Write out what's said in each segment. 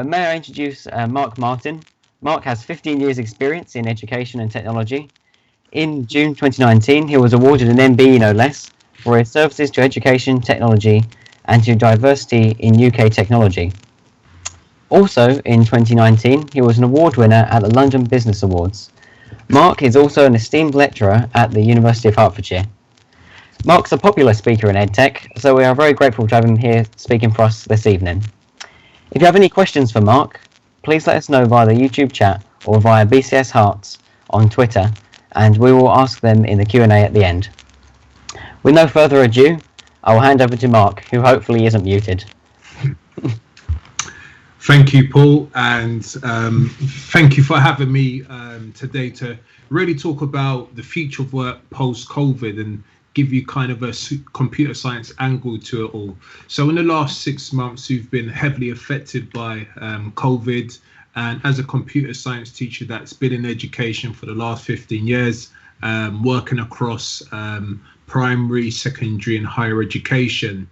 May I introduce Mark Martin? Mark has 15 years experience in education and technology. In June 2019, he was awarded an MBE no less for his services to education, technology and to diversity in UK technology. Also in 2019, he was an award winner at the London Business Awards. Mark is also an esteemed lecturer at the University of Hertfordshire. Mark's a popular speaker in EdTech, so we are very grateful to have him here speaking for us this evening. If you have any questions for Mark, please let us know via the YouTube chat or via BCS Hearts on Twitter, and we will ask them in the Q&A at the end. With no further ado, I will hand over to Mark, who hopefully isn't muted. Thank you, Paul, and thank you for having me today to really talk about the future of work post-COVID and give you kind of a computer science angle to it all. So in the last 6 months, we've been heavily affected by COVID, and as a computer science teacher that's been in education for the last 15 years, working across primary, secondary and higher education,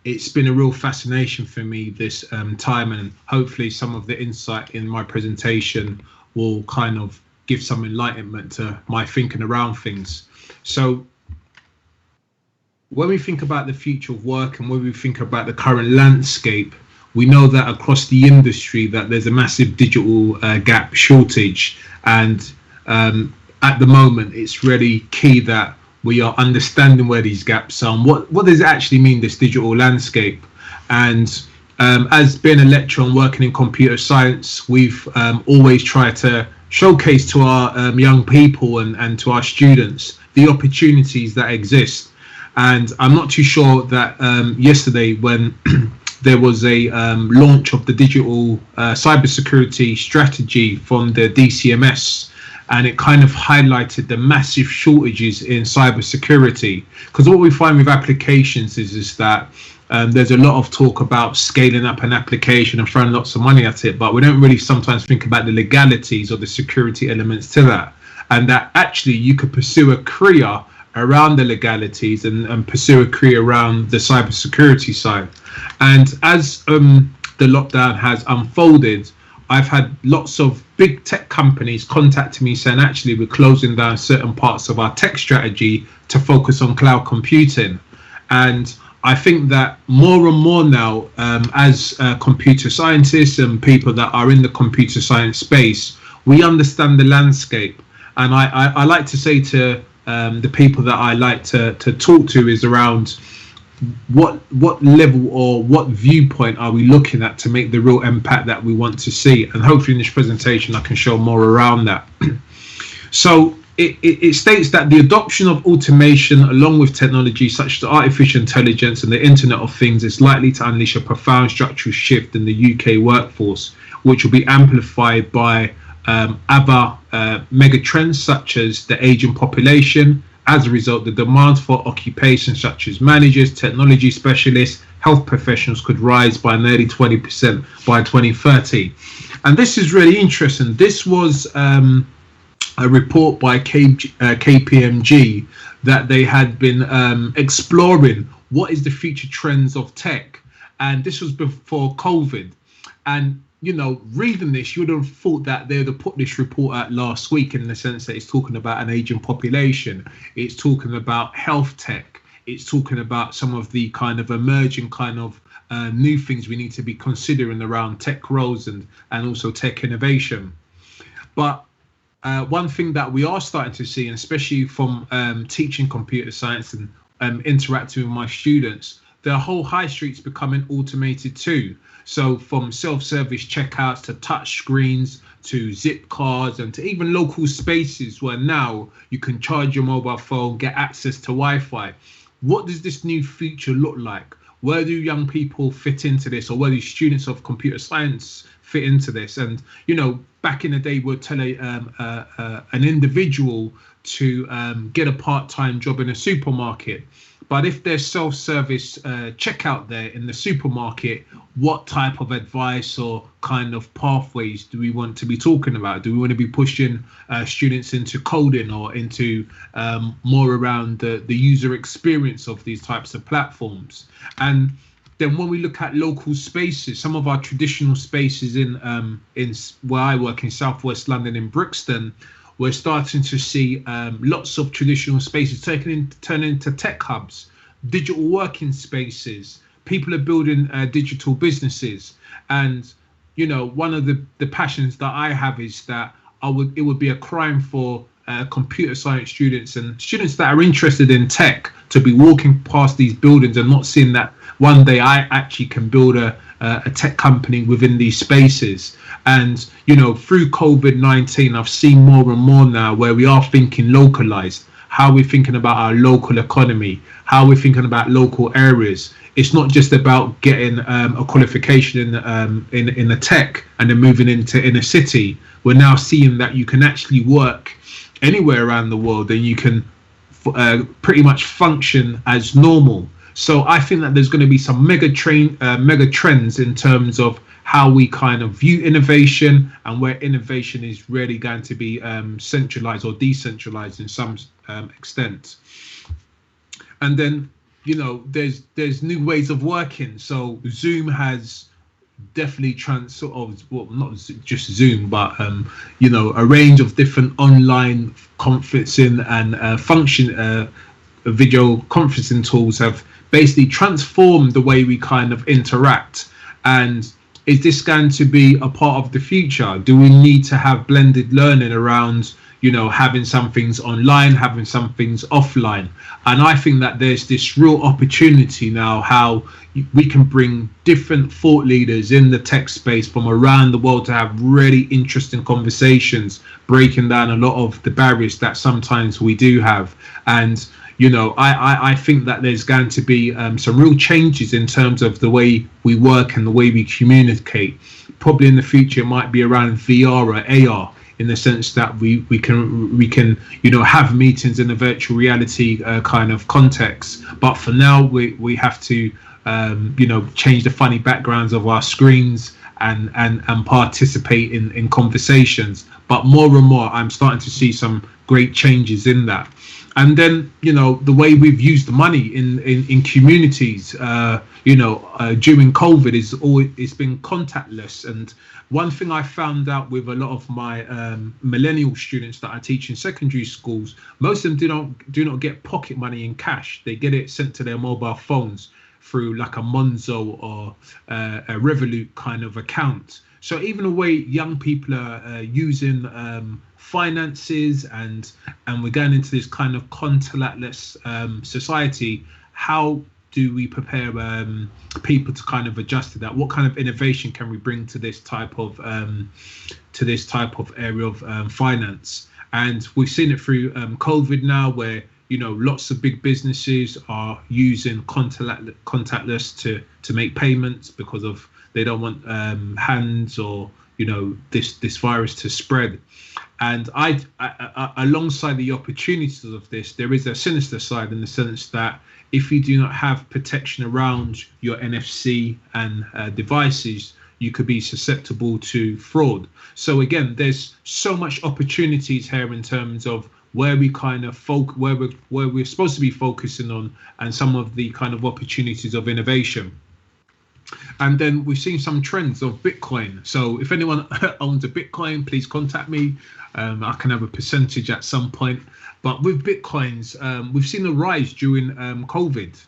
it's been a real fascination for me this time, and hopefully some of the insight in my presentation will kind of give some enlightenment to my thinking around things. So when we think about the future of work and when we think about the current landscape, we know that across the industry that there's a massive digital gap shortage, and at the moment it's really key that we are understanding where these gaps are and what does it actually mean, this digital landscape. And as being a lecturer and working in computer science, we've always tried to showcase to our young people and to our students the opportunities that exist. And I'm not too sure that yesterday when there was a launch of the digital cybersecurity strategy from the DCMS, and it kind of highlighted the massive shortages in cybersecurity. Because what we find with applications is that there's a lot of talk about scaling up an application and throwing lots of money at it, but we don't really sometimes think about the legalities or the security elements to that, and that actually you could pursue a career around the legalities and pursue a career around the cybersecurity side. And as the lockdown has unfolded, I've had lots of big tech companies contacting me saying, actually, we're closing down certain parts of our tech strategy to focus on cloud computing. And I think that more and more now, as computer scientists and people that are in the computer science space, we understand the landscape. And I like to say to the people that I like to talk to is around what level or what viewpoint are we looking at to make the real impact that we want to see. And hopefully in this presentation I can show more around that. So it states that the adoption of automation along with technology such as artificial intelligence and the Internet of Things is likely to unleash a profound structural shift in the UK workforce, which will be amplified by other megatrends such as the aging population. As a result, the demand for occupations such as managers, technology specialists, health professionals could rise by nearly 20% by 2030. And this is really interesting. This was a report by KPMG that they had been exploring what is the future trends of tech. And this was before COVID. And you know, reading this, you would have thought that they would have put this report out last week, in the sense that it's talking about an aging population. It's talking about health tech. It's talking about some of the kind of emerging kind of new things we need to be considering around tech roles and also tech innovation. But one thing that we are starting to see, and especially from teaching computer science and interacting with my students, the whole high street's becoming automated too. So from self-service checkouts to touch screens to zip cards and to even local spaces where now you can charge your mobile phone, get access to Wi-Fi. What does this new future look like? Where do young people fit into this, or where do students of computer science fit into this? And, you know, back in the day, we'd tell an individual to get a part-time job in a supermarket. But if there's self-service checkout there in the supermarket, what type of advice or kind of pathways do we want to be talking about? Do we want to be pushing students into coding or into more around the user experience of these types of platforms? And then when we look at local spaces, some of our traditional spaces in where I work in Southwest London in Brixton, we're starting to see lots of traditional spaces turn into tech hubs, digital working spaces. People are building digital businesses, and one of the passions that I have is that it would be a crime for computer science students and students that are interested in tech to be walking past these buildings and not seeing that one day I actually can build a tech company within these spaces. And through COVID-19, I've seen more and more now where we are thinking localized, how we're thinking about our local economy, how we're thinking about local areas. It's not just about getting a qualification in a tech and then moving into inner city. We're now seeing that you can actually work anywhere around the world and you can pretty much function as normal. So I think that there's going to be some mega trends in terms of how we kind of view innovation and where innovation is really going to be centralized or decentralized in some extent. And then there's new ways of working. So Zoom has definitely not just Zoom, but a range of different online conferencing and video conferencing tools have basically transformed the way we kind of interact. And is this going to be a part of the future? Do we need to have blended learning around having some things online, having some things offline? And I think that there's this real opportunity now how we can bring different thought leaders in the tech space from around the world to have really interesting conversations, breaking down a lot of the barriers that sometimes we do have. And I think that there's going to be some real changes in terms of the way we work and the way we communicate. Probably in the future, it might be around VR or AR, in the sense that we can have meetings in a virtual reality kind of context. But for now, we have to change the funny backgrounds of our screens and participate in conversations. But more and more, I'm starting to see some great changes in that. And then the way we've used money in communities during COVID it's been contactless. And one thing I found out with a lot of my millennial students that I teach in secondary schools, most of them do not get pocket money in cash. They get it sent to their mobile phones through like a Monzo or a Revolut kind of account. So even the way young people are using finances and we're going into this kind of contactless society, how do we prepare people to kind of adjust to that? What kind of innovation can we bring to this type of area of finance? And we've seen it through COVID now, where lots of big businesses are using contactless to make payments because of they don't want hands or this virus to spread. And I alongside the opportunities of this, there is a sinister side in the sense that if you do not have protection around your NFC and devices, you could be susceptible to fraud. So again, there's so much opportunities here in terms of where we kind of where we're supposed to be focusing on, and some of the kind of opportunities of innovation. And then we've seen some trends of Bitcoin. So if anyone owns a Bitcoin, please contact me. I can have a percentage at some point. But with Bitcoins, we've seen a rise during COVID.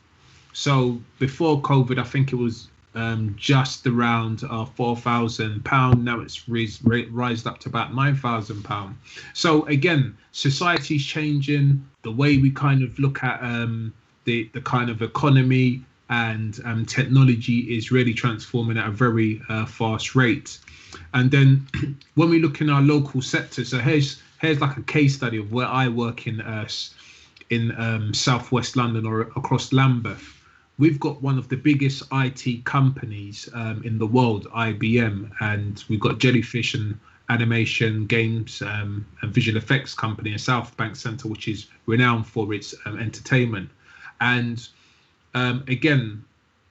So before COVID, I think it was just around £4,000. Now it's raised up to about £9,000. So again, society's changing. The way we kind of look at the kind of economy and technology is really transforming at a very fast rate. And then when we look in our local sector, so here's like a case study of where I work in Southwest London or across Lambeth. We've got one of the biggest IT companies in the world, IBM, and we've got Jellyfish and animation, games, and visual effects company in South Bank Centre, which is renowned for its entertainment. And again,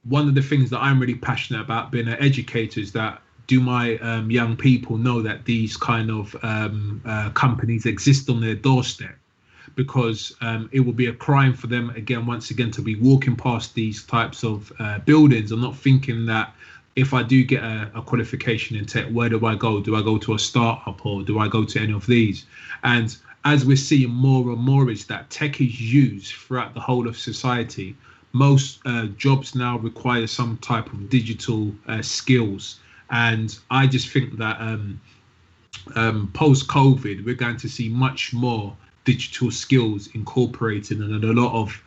one of the things that I'm really passionate about being an educator is that do my young people know that these kind of companies exist on their doorstep? because it will be a crime for them again, once again, to be walking past these types of buildings and not thinking that if I do get a qualification in tech, where do I go? Do I go to a startup or do I go to any of these? And as we're seeing more and more is that tech is used throughout the whole of society. Most jobs now require some type of digital skills. And I just think that post-COVID, we're going to see much more digital skills incorporated, and a lot of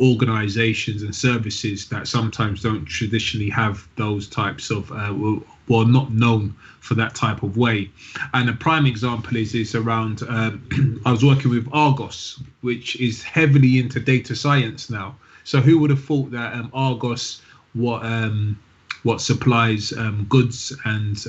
organizations and services that sometimes don't traditionally have those types of well, not known for that type of way. And a prime example is around I was working with Argos, which is heavily into data science now. So who would have thought that Argos, what supplies goods and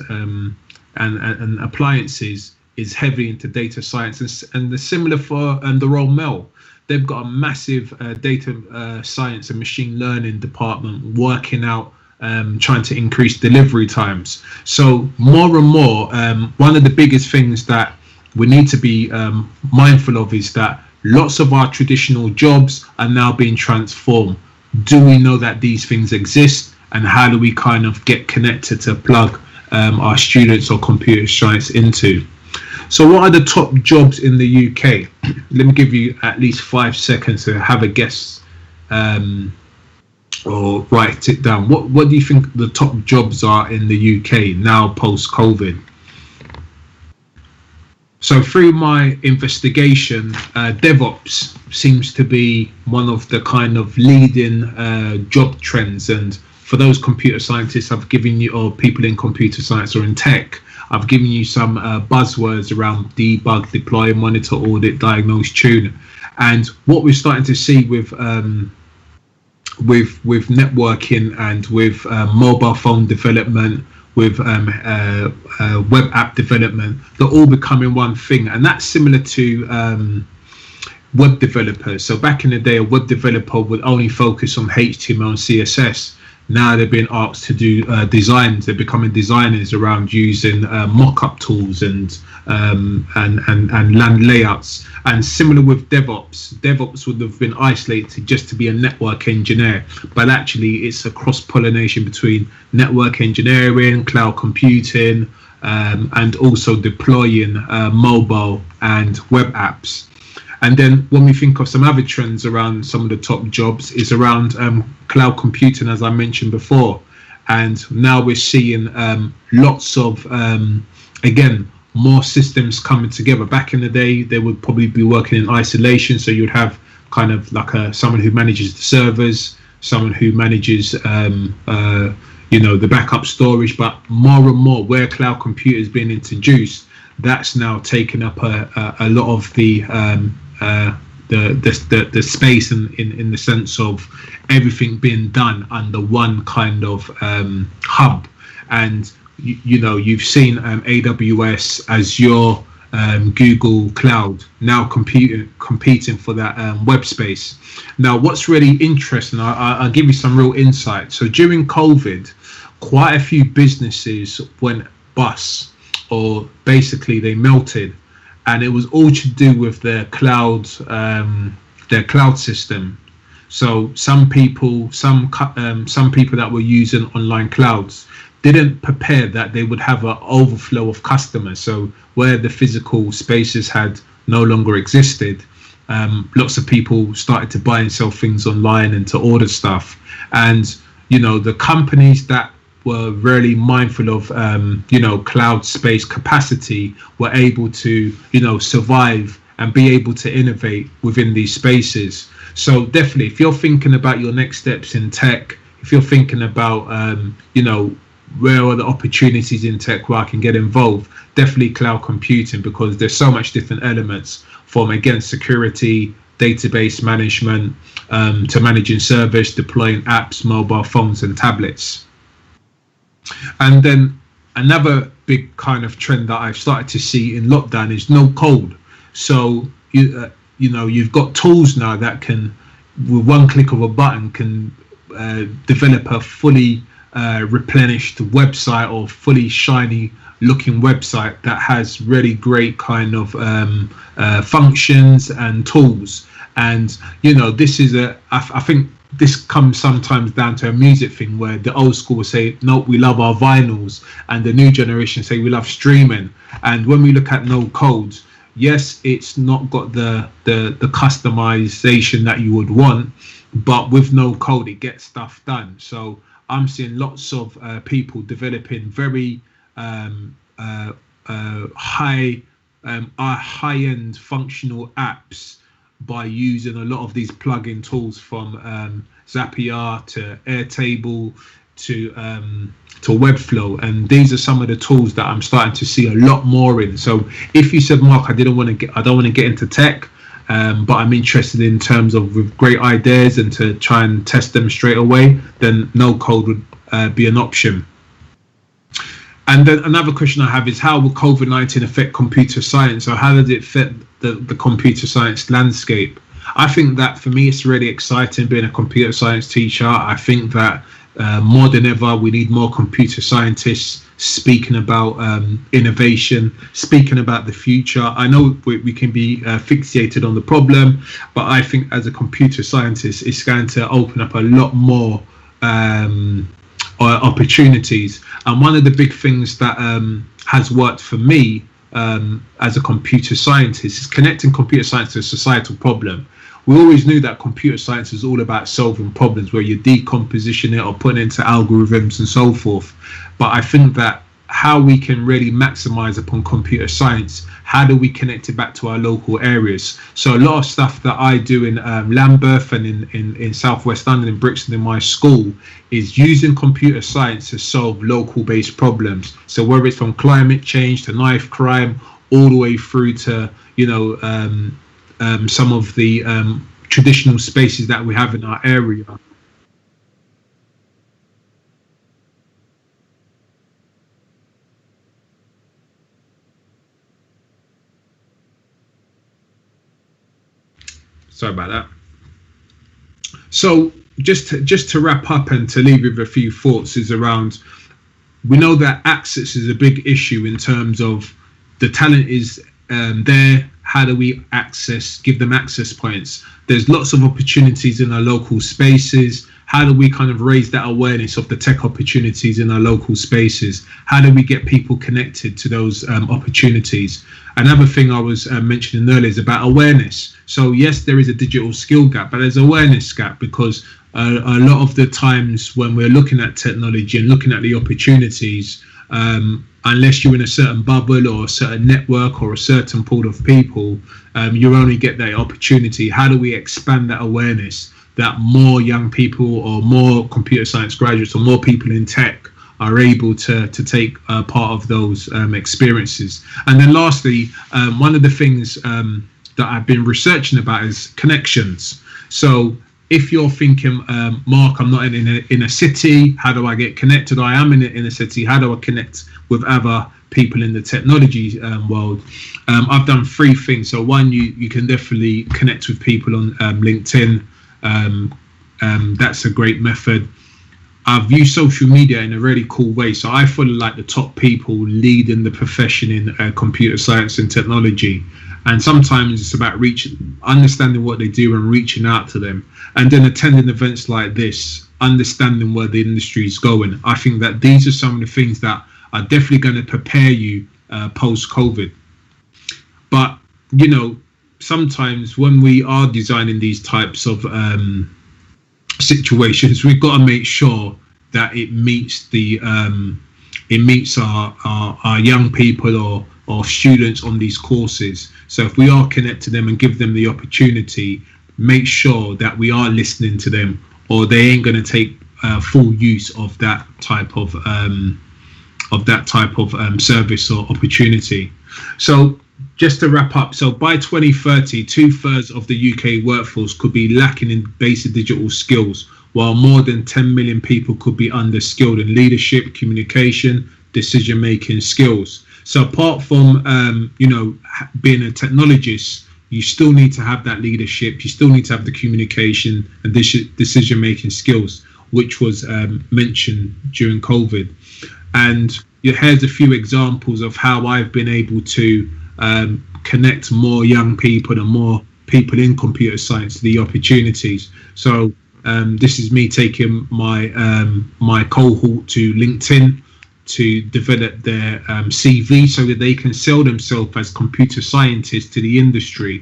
appliances, is heavy into data science, and the similar for the Royal Mail. They've got a massive data science and machine learning department working out, trying to increase delivery times. So more and more, one of the biggest things that we need to be mindful of is that lots of our traditional jobs are now being transformed. Do we know that these things exist, and how do we kind of get connected to plug our students or computer science into? So what are the top jobs in the UK? Let me give you at least 5 seconds to have a guess or write it down. What do you think the top jobs are in the UK now post-COVID? So through my investigation, DevOps seems to be one of the kind of leading job trends. And for those computer scientists, I've given you, or people in computer science or in tech, I've given you some buzzwords around debug, deploy, monitor, audit, diagnose, tune. And what we're starting to see with networking and with mobile phone development, with web app development, they're all becoming one thing. And that's similar to web developers. So back in the day, a web developer would only focus on HTML and CSS. Now they're being asked to do designs. They're becoming designers around using mock-up tools and land layouts. And similar with DevOps. DevOps would have been isolated just to be a network engineer, but actually it's a cross-pollination between network engineering, cloud computing, and also deploying mobile and web apps. And then when we think of some other trends around some of the top jobs is around cloud computing, as I mentioned before. And now we're seeing lots of, again, more systems coming together. Back in the day, they would probably be working in isolation. So you'd have kind of like someone who manages the servers, someone who manages, the backup storage. But more and more, where cloud computing is being introduced, that's now taken up a lot of the space in the sense of everything being done under one kind of hub. And you've seen AWS, Azure, Google Cloud now competing for that web space. Now what's really interesting, I'll give you some real insight. So during COVID, quite a few businesses went bust, or basically they melted, and it was all to do with their cloud system. So some people that were using online clouds didn't prepare that they would have an overflow of customers. So where the physical spaces had no longer existed, lots of people started to buy and sell things online and to order stuff. And the companies that were really mindful of cloud space capacity were able to survive and be able to innovate within these spaces. So definitely, if you're thinking about your next steps in tech, if you're thinking about where are the opportunities in tech where I can get involved, definitely cloud computing, because there's so much different elements, from again security, database management, to managing servers, deploying apps, mobile phones and tablets. And then another big kind of trend that I've started to see in lockdown is no code. So you've got tools now that can, with one click of a button, can develop a fully replenished website or fully shiny looking website that has really great kind of functions and tools. And this is I think this comes sometimes down to a music thing, where the old school will say, no, we love our vinyls, and the new generation say we love streaming. And when we look at no codes, yes, it's not got the customization that you would want, but with no code, it gets stuff done. So I'm seeing lots of people developing very high-end functional apps by using a lot of these plugin tools, from Zapier to Airtable to Webflow, and these are some of the tools that I'm starting to see a lot more in. So if you said, Mark, I don't want to get into tech, but I'm interested in terms of with great ideas and to try and test them straight away, then no code would be an option. And then another question I have is, how will COVID-19 affect computer science, or how does it affect the computer science landscape? I think that for me, it's really exciting being a computer science teacher. I think that more than ever, we need more computer scientists speaking about innovation, speaking about the future. I know we can be fixated on the problem, but I think as a computer scientist, it's going to open up a lot more opportunities. And one of the big things that has worked for me as a computer scientist is connecting computer science to a societal problem. We always knew that computer science is all about solving problems, where you're decomposition it or putting it into algorithms and so forth. But I think that how we can really maximize upon computer science, how do we connect it back to our local areas? So a lot of stuff that I do in Lambeth and in Southwest London, in Brixton, in my school, is using computer science to solve local based problems. So whether it's from climate change to knife crime, all the way through to some of the traditional spaces that we have in our area. Sorry about that. So just to wrap up and to leave with a few thoughts is around, we know that access is a big issue in terms of the talent is there. How do we give them access points? There's lots of opportunities in our local spaces. How do we kind of raise that awareness of the tech opportunities in our local spaces? How do we get people connected to those opportunities? Another thing I was mentioning earlier is about awareness. So yes, there is a digital skill gap, but there's awareness gap, because a lot of the times when we're looking at technology and looking at the opportunities, unless you're in a certain bubble or a certain network or a certain pool of people, you only get that opportunity. How do we expand that awareness, that more young people or more computer science graduates or more people in tech are able to take part of those experiences? And then lastly, one of the things that I've been researching about is connections. So if you're thinking, Mark, I'm not in a city, how do I get connected? I am in a city, how do I connect with other people in the technology world? I've done 3 things. So one, you can definitely connect with people on LinkedIn. That's a great method. I've used social media in a really cool way. So I follow like the top people leading the profession in computer science and technology. And sometimes it's about understanding what they do and reaching out to them. And then attending events like this, understanding where the industry is going. I think that these are some of the things that are definitely going to prepare you post-COVID. But, sometimes when we are designing these types of situations, we've got to make sure that it meets our young people or students on these courses. So if we are connected to them and give them the opportunity, make sure that we are listening to them, or they ain't going to take full use of that type of service or opportunity. So just to wrap up, so by 2030, 2/3 of the UK workforce could be lacking in basic digital skills, while more than 10 million people could be underskilled in leadership, communication, decision-making skills. So apart from, being a technologist, you still need to have that leadership. You still need to have the communication and decision-making skills, which was mentioned during COVID. And here's a few examples of how I've been able to connect more young people and more people in computer science to the opportunities. So this is me taking my cohort to LinkedIn to develop their CV so that they can sell themselves as computer scientists to the industry.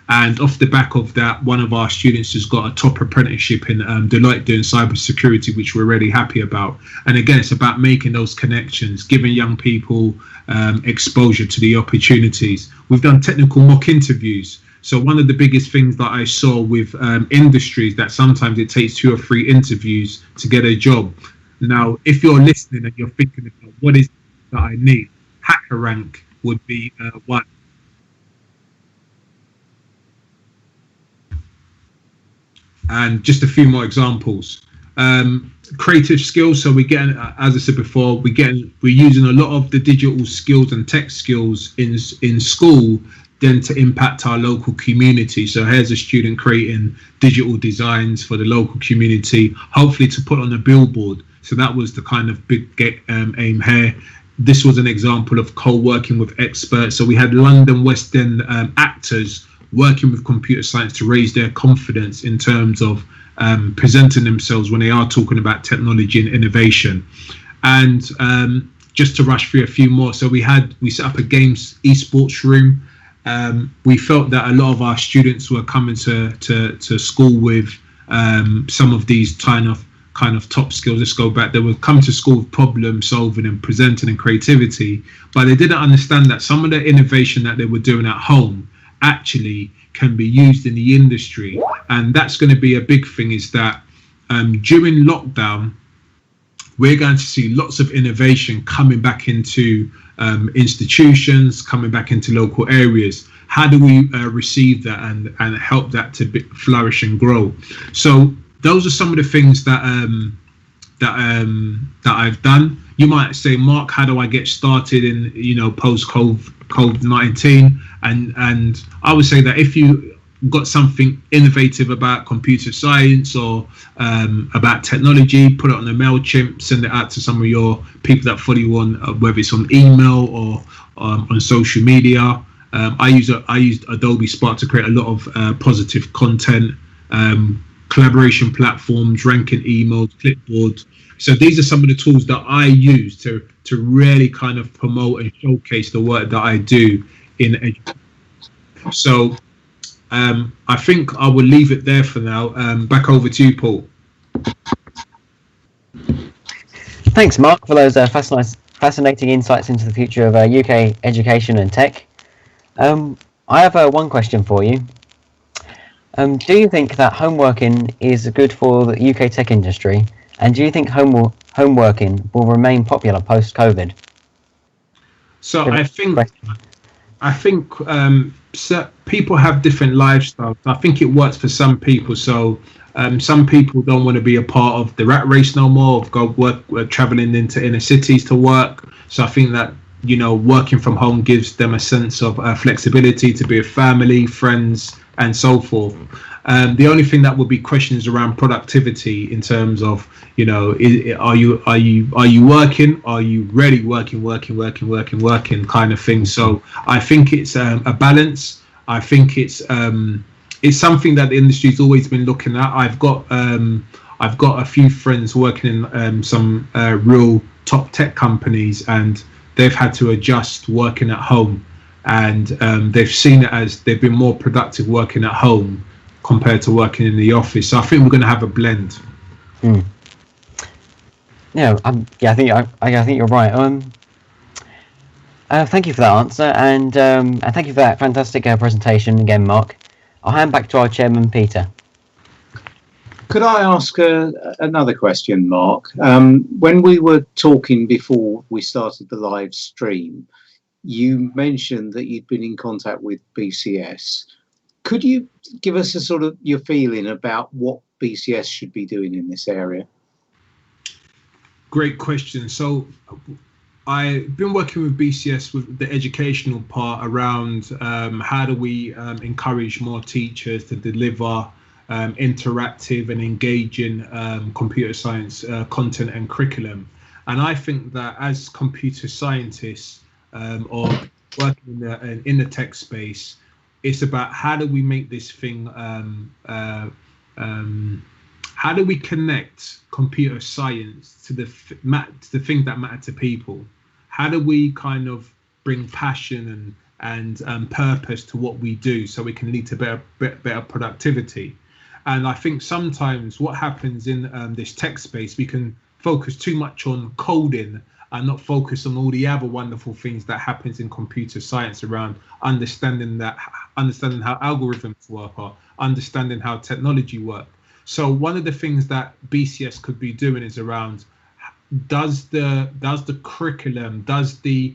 And off the back of that, one of our students has got a top apprenticeship in Deloitte doing cybersecurity, which we're really happy about. And again, it's about making those connections, giving young people exposure to the opportunities. We've done technical mock interviews. So one of the biggest things that I saw with industries that sometimes it takes 2 or 3 interviews to get a job. Now, if you're listening and you're thinking about what is that I need, HackerRank would be one. And just a few more examples. Creative skills. So we get, as I said before, we're using a lot of the digital skills and tech skills in school then to impact our local community. So here's a student creating digital designs for the local community, hopefully to put on a billboard. So that was the kind of big aim here. This was an example of co-working with experts. So we had London West End actors working with computer science to raise their confidence in terms of presenting themselves when they are talking about technology and innovation. And just to rush through a few more, so we set up a games esports room. We felt that a lot of our students were coming to school with some of these kind of top skills. Let's go back. They would come to school with problem solving and presenting and creativity, but they didn't understand that some of the innovation that they were doing at home actually can be used in the industry. And that's going to be a big thing, is that during lockdown, we're going to see lots of innovation coming back into institutions, coming back into local areas. How do we receive that and help that to flourish and grow? So those are some of the things that I've done. You might say, Mark, how do I get started in post COVID-19? And I would say that if you got something innovative about computer science or about technology, put it on a MailChimp, send it out to some of your people that follow you on, whether it's on email or on social media. I used Adobe Spark to create a lot of positive content, collaboration platforms, ranking emails, clipboard. So these are some of the tools that I use to really kind of promote and showcase the work that I do in education. So I think I will leave it there for now. Back over to you, Paul. Thanks, Mark, for those fascinating insights into the future of UK education and tech. I have one question for you. Do you think that homeworking is good for the UK tech industry? And do you think homeworking will remain popular post-COVID? So I think people have different lifestyles. I think it works for some people. So some people don't want to be a part of the rat race no more, of traveling into inner cities to work. So I think that, working from home gives them a sense of flexibility to be with family, friends, and so forth. The only thing that would be questions around productivity in terms of, are you working? Are you really working kind of thing? So I think it's a balance. I think it's something that the industry's always been looking at. I've got a few friends working in some real top tech companies, and they've had to adjust working at home, and they've seen it as they've been more productive working at home compared to working in the office. So I think we're going to have a blend. Yeah, I think you're right. Thank you for that answer, and thank you for that fantastic presentation again, Mark. I'll hand back to our chairman, Peter. Could I ask another question, Mark? When we were talking before we started the live stream, you mentioned that you'd been in contact with BCS. Could you give us a sort of your feeling about what BCS should be doing in this area? Great question. So I've been working with BCS with the educational part around how do we encourage more teachers to deliver interactive and engaging computer science content and curriculum. And I think that as computer scientists or working in the tech space, it's about how do we make this thing, how do we connect computer science to the things that matter to people? How do we kind of bring passion and purpose to what we do so we can lead to better productivity? And I think sometimes what happens in this tech space, we can focus too much on coding and not focus on all the other wonderful things that happens in computer science around understanding how algorithms work or understanding how technology works. So one of the things that BCS could be doing is around, does the curriculum, does the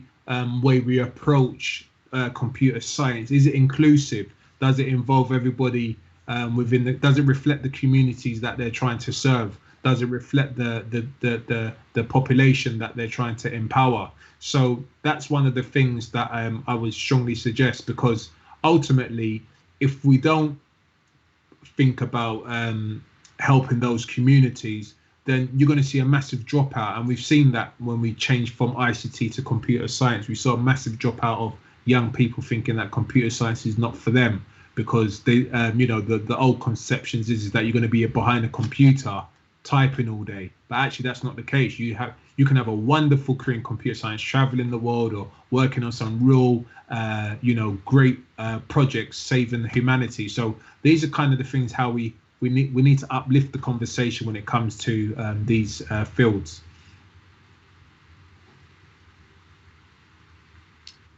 way we approach computer science, is it inclusive? Does it involve everybody does it reflect the communities that they're trying to serve? Does it reflect the population that they're trying to empower? So that's one of the things that I would strongly suggest, because ultimately, if we don't think about helping those communities, then you're going to see a massive dropout. And we've seen that when we changed from ICT to computer science, we saw a massive dropout of young people thinking that computer science is not for them, because they, the old conceptions is that you're going to be behind a computer typing all day, but actually that's not the case. You can have a wonderful career in computer science, traveling the world or working on some real great projects saving humanity. So these are kind of the things how we need to uplift the conversation when it comes to these fields.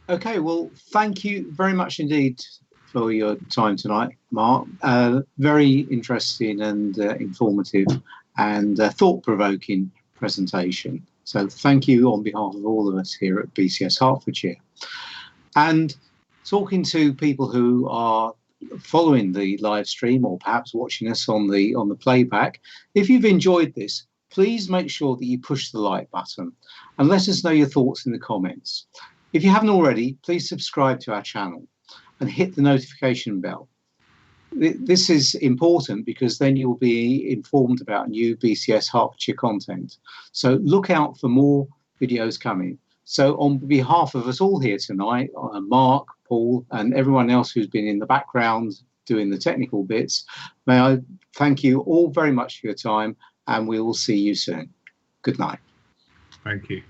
Okay, well, thank you very much indeed for your time tonight, Mark. Very interesting and informative and thought-provoking presentation. So thank you on behalf of all of us here at BCS Hertfordshire. And talking to people who are following the live stream or perhaps watching us on the playback, if you've enjoyed this, please make sure that you push the like button and let us know your thoughts in the comments. If you haven't already, please subscribe to our channel and hit the notification bell. This is important because then you'll be informed about new BCS Hertfordshire content. So look out for more videos coming. So on behalf of us all here tonight, Mark, Paul, and everyone else who's been in the background doing the technical bits, may I thank you all very much for your time, and we will see you soon. Good night. Thank you.